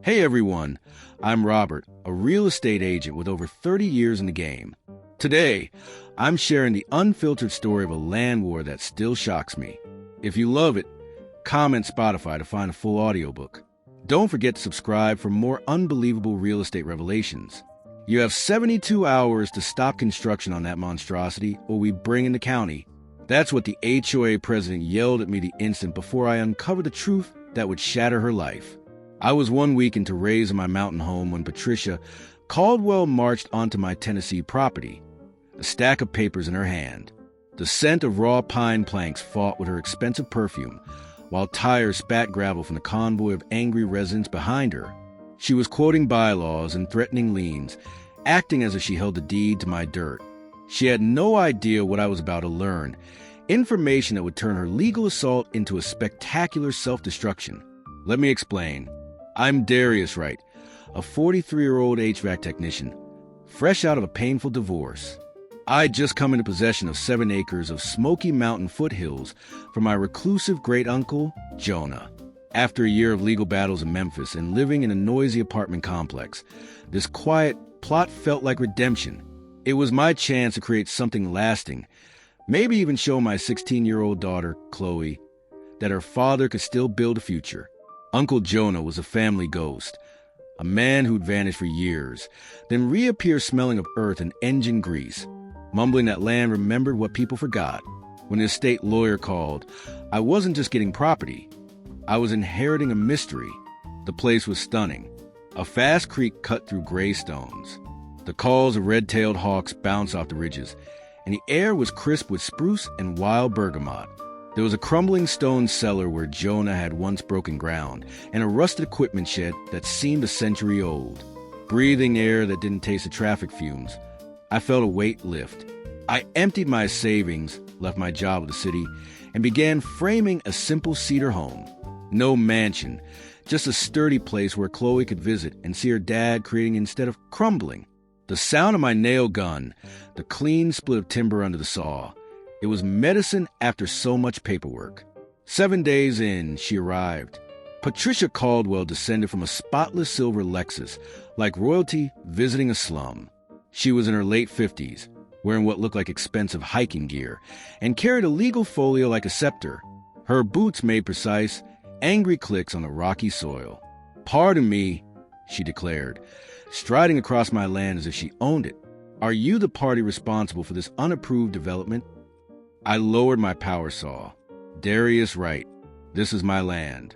Hey everyone, I'm Robert, a real estate agent with over 30 years in the game. Today, I'm sharing the unfiltered story of a land war that still shocks me. If you love it, comment Spotify to find a full audiobook. Don't forget to subscribe for more unbelievable real estate revelations. You have 72 hours to stop construction on that monstrosity, or we bring in the county. That's what the HOA President yelled at me the instant before I uncovered the truth that would shatter her life. I was 1 week into raising my mountain home when Patricia Caldwell marched onto my Tennessee property, a stack of papers in her hand. The scent of raw pine planks fought with her expensive perfume, while tires spat gravel from the convoy of angry residents behind her. She was quoting bylaws and threatening liens, acting as if she held the deed to my dirt. She had no idea what I was about to learn, information that would turn her legal assault into a spectacular self-destruction. Let me explain. I'm Darius Wright, a 43-year-old HVAC technician, fresh out of a painful divorce. I'd just come into possession of 7 acres of Smoky Mountain foothills from my reclusive great-uncle, Jonah. After a year of legal battles in Memphis and living in a noisy apartment complex, this quiet plot felt like redemption. It was my chance to create something lasting, maybe even show my 16-year-old daughter, Chloe, that her father could still build a future. Uncle Jonah was a family ghost, a man who'd vanished for years, then reappear smelling of earth and engine grease, mumbling that land remembered what people forgot. When his state lawyer called, I wasn't just getting property. I was inheriting a mystery. The place was stunning. A fast creek cut through gray stones. The calls of red-tailed hawks bounced off the ridges, and the air was crisp with spruce and wild bergamot. There was a crumbling stone cellar where Jonah had once broken ground, and a rusted equipment shed that seemed a century old. Breathing air that didn't taste of traffic fumes, I felt a weight lift. I emptied my savings, left my job with the city, and began framing a simple cedar home. No mansion, just a sturdy place where Chloe could visit and see her dad creating instead of crumbling. The sound of my nail gun, the clean split of timber under the saw. It was medicine after so much paperwork. 7 days in, she arrived. Patricia Caldwell descended from a spotless silver Lexus, like royalty visiting a slum. She was in her late 50s, wearing what looked like expensive hiking gear, and carried a legal folio like a scepter. Her boots made precise, angry clicks on the rocky soil. "Pardon me," she declared, striding across my land as if she owned it. "Are you the party responsible for this unapproved development?" I lowered my power saw. Darius Wright, this is my land.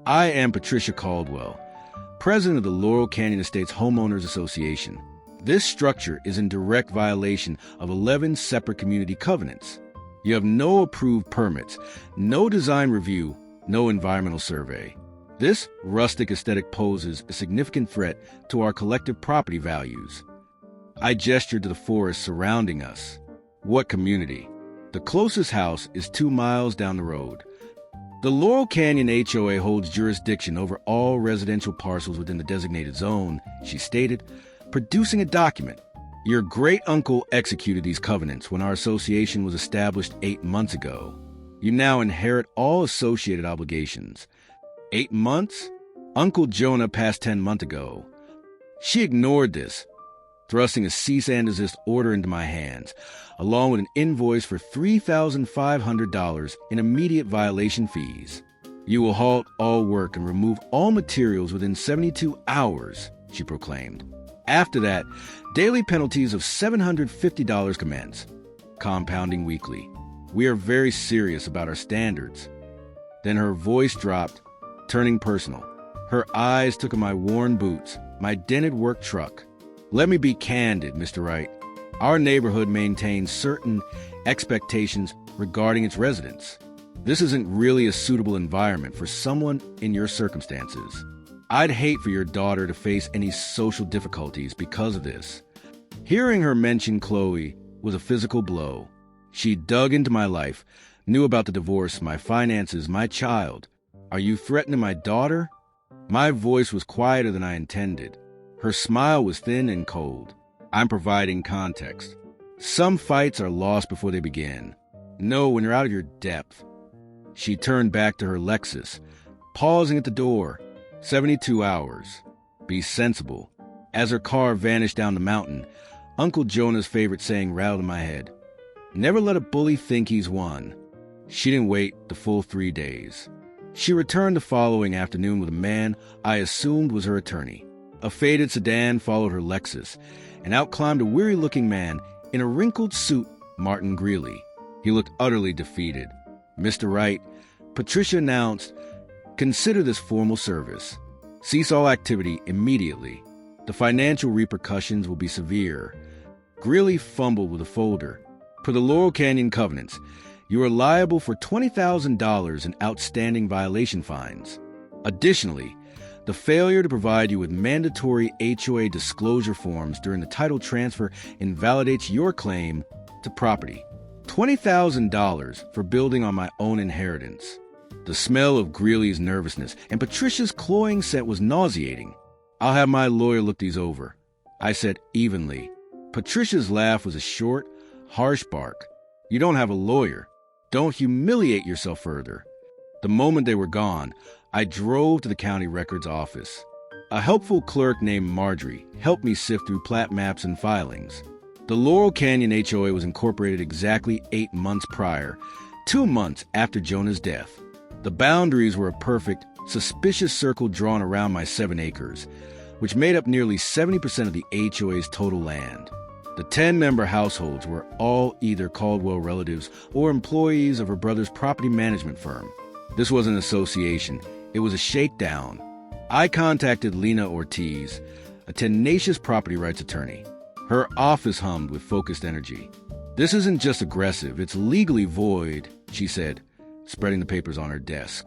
I am Patricia Caldwell, president of the Laurel Canyon Estates Homeowners Association. This structure is in direct violation of 11 separate community covenants. You have no approved permits, no design review, no environmental survey. This rustic aesthetic poses a significant threat to our collective property values. I gestured to the forest surrounding us. What community? The closest house is 2 miles down the road. The Laurel Canyon HOA holds jurisdiction over all residential parcels within the designated zone, she stated, producing a document. Your great-uncle executed these covenants when our association was established 8 months ago. You now inherit all associated obligations. 8 months? Uncle Jonah passed 10 months ago. She ignored this, thrusting a cease-and-desist order into my hands, along with an invoice for $3,500 in immediate violation fees. You will halt all work and remove all materials within 72 hours, she proclaimed. After that, daily penalties of $750 commence, compounding weekly. We are very serious about our standards. Then her voice dropped, turning personal. Her eyes took on my worn boots, my dented work truck. Let me be candid, Mr. Wright. Our neighborhood maintains certain expectations regarding its residents. This isn't really a suitable environment for someone in your circumstances. I'd hate for your daughter to face any social difficulties because of this. Hearing her mention Chloe was a physical blow. She dug into my life, knew about the divorce, my finances, my child. Are you threatening my daughter? My voice was quieter than I intended. Her smile was thin and cold. I'm providing context. Some fights are lost before they begin. Know when you're out of your depth. She turned back to her Lexus, pausing at the door, 72 hours. Be sensible. As her car vanished down the mountain, Uncle Jonah's favorite saying rattled in my head. Never let a bully think he's won. She didn't wait the full 3 days. She returned the following afternoon with a man I assumed was her attorney. A faded sedan followed her Lexus, and out climbed a weary-looking man in a wrinkled suit, Martin Greeley. He looked utterly defeated. Mr. Wright, Patricia announced, consider this formal service. Cease all activity immediately. The financial repercussions will be severe. Greeley fumbled with a folder. Per the Laurel Canyon covenants, you are liable for $20,000 in outstanding violation fines. Additionally, the failure to provide you with mandatory HOA disclosure forms during the title transfer invalidates your claim to property. $20,000 for building on my own inheritance. The smell of Greeley's nervousness and Patricia's cloying scent was nauseating. I'll have my lawyer look these over, I said evenly. Patricia's laugh was a short, harsh bark. You don't have a lawyer. Don't humiliate yourself further. The moment they were gone, I drove to the county records office. A helpful clerk named Marjorie helped me sift through plat maps and filings. The Laurel Canyon HOA was incorporated exactly 8 months prior, 2 months after Jonah's death. The boundaries were a perfect, suspicious circle drawn around my 7 acres, which made up nearly 70% of the HOA's total land. The 10-member households were all either Caldwell relatives or employees of her brother's property management firm. This was an association. It was a shakedown. I contacted Lena Ortiz, a tenacious property rights attorney. Her office hummed with focused energy. This isn't just aggressive, it's legally void, she said, spreading the papers on her desk.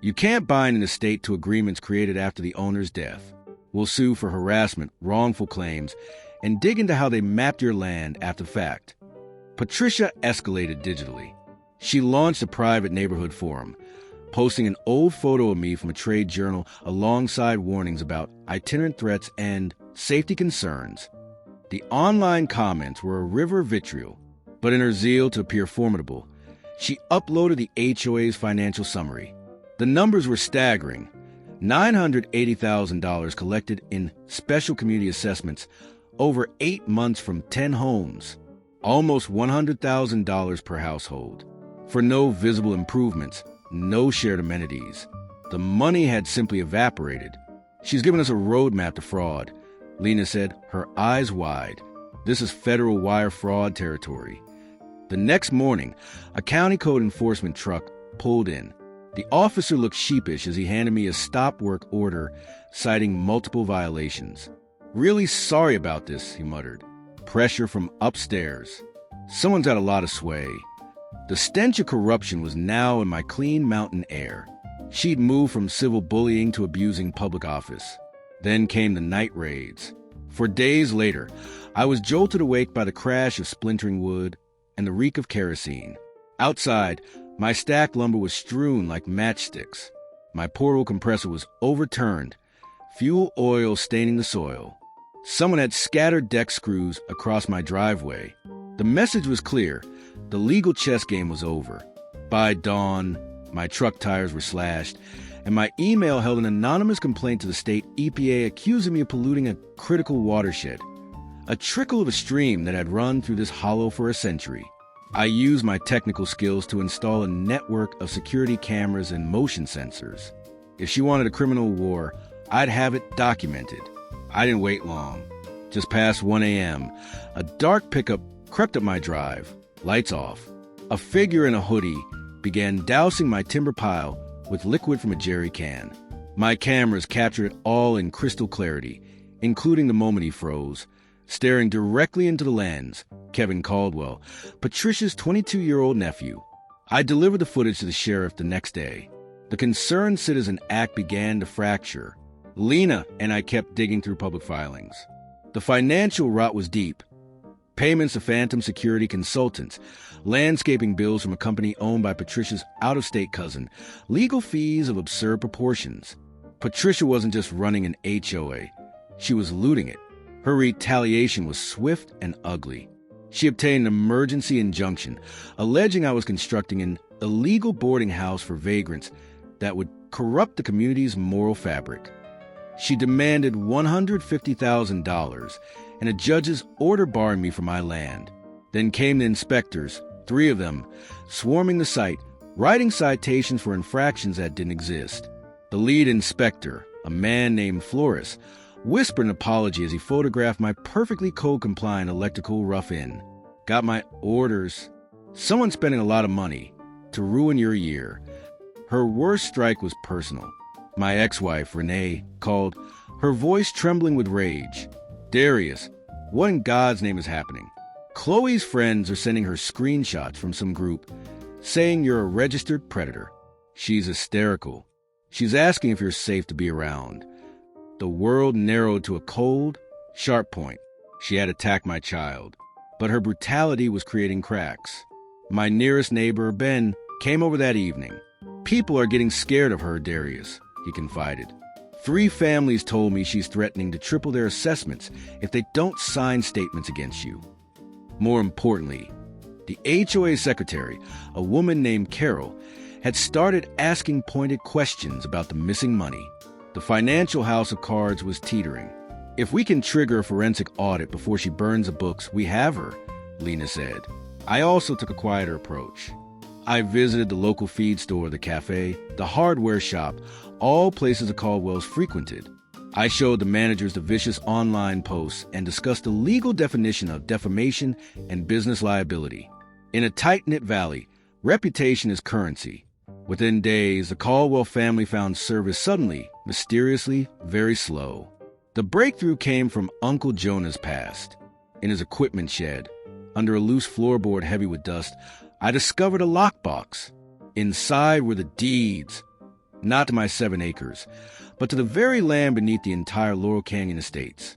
You can't bind an estate to agreements created after the owner's death. We'll sue for harassment, wrongful claims, and dig into how they mapped your land after the fact. Patricia escalated digitally. She launched a private neighborhood forum, posting an old photo of me from a trade journal alongside warnings about itinerant threats and safety concerns. The online comments were a river of vitriol, but in her zeal to appear formidable, she uploaded the HOA's financial summary. The numbers were staggering. $980,000 collected in special community assessments over 8 months from 10 homes, almost $100,000 per household. For no visible improvements, no shared amenities. The money had simply evaporated. She's given us a roadmap to fraud, Lena said, her eyes wide. This is federal wire fraud territory. The next morning, a county code enforcement truck pulled in. The officer looked sheepish as he handed me a stop work order citing multiple violations. Really sorry about this, he muttered. Pressure from upstairs. Someone's got a lot of sway. The stench of corruption was now in my clean mountain air. She'd moved from civil bullying to abusing public office. Then came the night raids. For days later, I was jolted awake by the crash of splintering wood and the reek of kerosene. Outside, my stacked lumber was strewn like matchsticks. My portable compressor was overturned, fuel oil staining the soil. Someone had scattered deck screws across my driveway. The message was clear. The legal chess game was over. By dawn, my truck tires were slashed, and my email held an anonymous complaint to the state EPA accusing me of polluting a critical watershed, a trickle of a stream that had run through this hollow for a century. I used my technical skills to install a network of security cameras and motion sensors. If she wanted a criminal war, I'd have it documented. I didn't wait long. Just past 1 a.m., a dark pickup crept up my drive, lights off. A figure in a hoodie began dousing my timber pile with liquid from a jerry can. My cameras captured it all in crystal clarity, including the moment he froze, staring directly into the lens, Kevin Caldwell, Patricia's 22-year-old nephew. I delivered the footage to the sheriff the next day. The concerned citizen act began to fracture. Lena and I kept digging through public filings. The financial rot was deep. Payments to phantom security consultants, landscaping bills from a company owned by Patricia's out-of-state cousin, legal fees of absurd proportions. Patricia wasn't just running an HOA. She was looting it. Her retaliation was swift and ugly. She obtained an emergency injunction, alleging I was constructing an illegal boarding house for vagrants that would corrupt the community's moral fabric. She demanded $150,000 and a judge's order barring me from my land. Then came the inspectors, 3 of them, swarming the site, writing citations for infractions that didn't exist. The lead inspector, a man named Flores, whispered an apology as he photographed my perfectly code-compliant electrical rough-in. Got my orders. Someone spending a lot of money to ruin your year. Her worst strike was personal. My ex-wife, Renee, called, her voice trembling with rage. Darius, what in God's name is happening? Chloe's friends are sending her screenshots from some group saying you're a registered predator. She's hysterical. She's asking if you're safe to be around. The world narrowed to a cold, sharp point. She had attacked my child, but her brutality was creating cracks. My nearest neighbor, Ben, came over that evening. People are getting scared of her, Darius, he confided. 3 families told me she's threatening to triple their assessments if they don't sign statements against you. More importantly, the HOA secretary, a woman named Carol, had started asking pointed questions about the missing money. The financial house of cards was teetering. If we can trigger a forensic audit before she burns the books, we have her, Lena said. I also took a quieter approach. I visited the local feed store, the cafe, the hardware shop, all places the Caldwells frequented. I showed the managers the vicious online posts and discussed the legal definition of defamation and business liability. In a tight-knit valley, reputation is currency. Within days, the Caldwell family found service suddenly, mysteriously, very slow. The breakthrough came from Uncle Jonah's past. In his equipment shed, under a loose floorboard heavy with dust, I discovered a lockbox. Inside were the deeds, not to my 7 acres, but to the very land beneath the entire Laurel Canyon estates.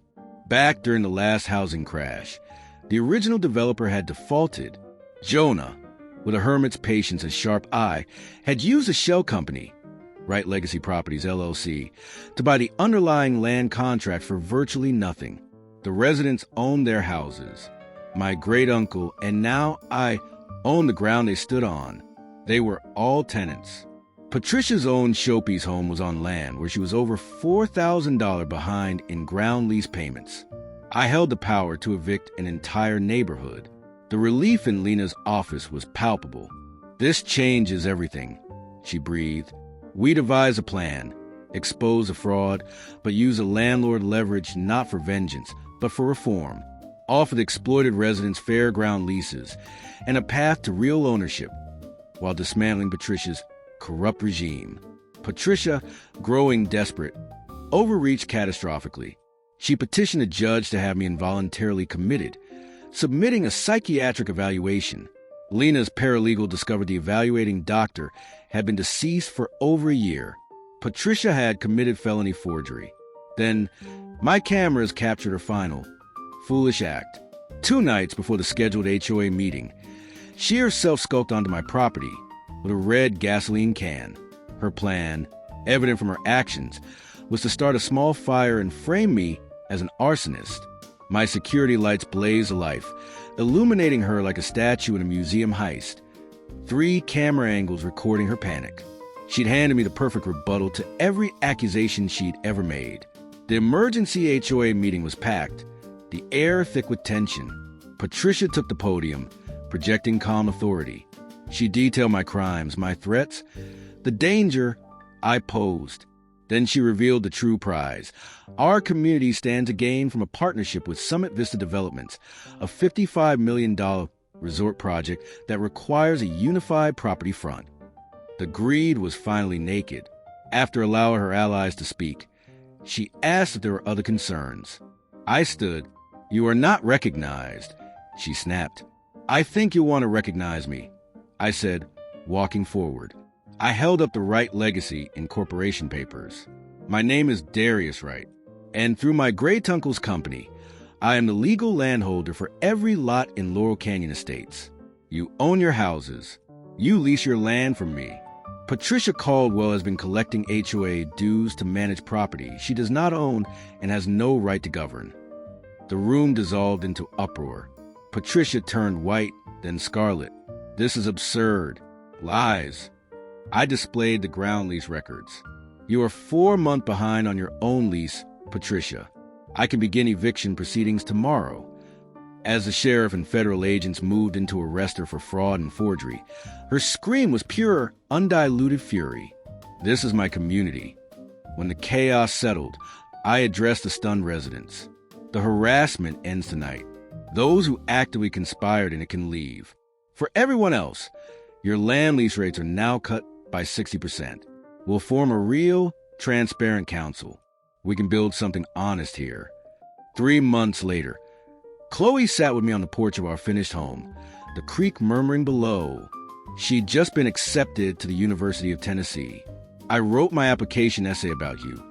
Back during the last housing crash, the original developer had defaulted. Jonah, with a hermit's patience and sharp eye, had used a shell company, Wright Legacy Properties, LLC, to buy the underlying land contract for virtually nothing. The residents owned their houses. My great-uncle, and now I, owned the ground they stood on. They were all tenants. Patricia's own showpiece home was on land where she was over $4,000 behind in ground lease payments. I held the power to evict an entire neighborhood. The relief in Lena's office was palpable. This changes everything, she breathed. We devise a plan, expose a fraud, but use a landlord leverage not for vengeance, but for reform. Offer the exploited residents fair ground leases and a path to real ownership while dismantling Patricia's corrupt regime. Patricia, growing desperate, overreached catastrophically. She petitioned a judge to have me involuntarily committed, submitting a psychiatric evaluation. Lena's paralegal discovered the evaluating doctor had been deceased for over a year. Patricia had committed felony forgery. Then, my cameras captured her final, foolish act. 2 nights before the scheduled HOA meeting, she herself skulked onto my property with a red gasoline can. Her plan, evident from her actions, was to start a small fire and frame me as an arsonist. My security lights blazed alive, illuminating her like a statue in a museum heist. 3 camera angles recording her panic. She'd handed me the perfect rebuttal to every accusation she'd ever made. The emergency HOA meeting was packed, the air thick with tension. Patricia took the podium, projecting calm authority. She detailed my crimes, my threats, the danger I posed. Then she revealed the true prize. Our community stands to gain from a partnership with Summit Vista Developments, a $55 million resort project that requires a unified property front. The greed was finally naked. After allowing her allies to speak, she asked if there were other concerns. I stood. You are not recognized, she snapped. I think you'll want to recognize me, I said, walking forward. I held up the Wright Legacy Incorporation papers. My name is Darius Wright, and through my great-uncle's company, I am the legal landholder for every lot in Laurel Canyon Estates. You own your houses. You lease your land from me. Patricia Caldwell has been collecting HOA dues to manage property she does not own and has no right to govern. The room dissolved into uproar. Patricia turned white, then scarlet. This is absurd. Lies. I displayed the ground lease records. You are 4 months behind on your own lease, Patricia. I can begin eviction proceedings tomorrow. As the sheriff and federal agents moved in to arrest her for fraud and forgery, her scream was pure, undiluted fury. This is my community. When the chaos settled, I addressed the stunned residents. The harassment ends tonight. Those who actively conspired in it can leave. For everyone else, your land lease rates are now cut by 60%. We'll form a real, transparent council. We can build something honest here. 3 months later, Chloe sat with me on the porch of our finished home, the creek murmuring below. She'd just been accepted to the University of Tennessee. I wrote my application essay about you,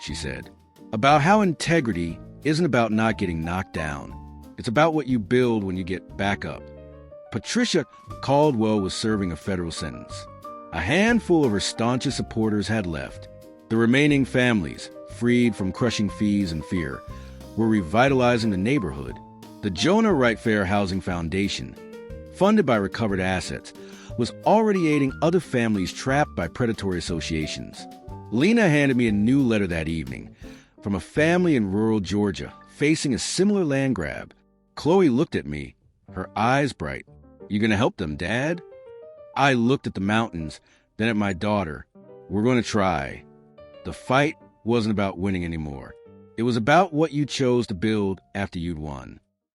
she said, about how integrity isn't about not getting knocked down. It's about what you build when you get back up. Patricia Caldwell was serving a federal sentence. A handful of her staunchest supporters had left. The remaining families, freed from crushing fees and fear, were revitalizing the neighborhood. The Jonah Wright Fair Housing Foundation, funded by recovered assets, was already aiding other families trapped by predatory associations. Lena handed me a new letter that evening from a family in rural Georgia facing a similar land grab. Chloe looked at me, her eyes bright. "You gonna help them, Dad?" I looked at the mountains, then at my daughter. "We're gonna try." The fight wasn't about winning anymore. It was about what you chose to build after you'd won.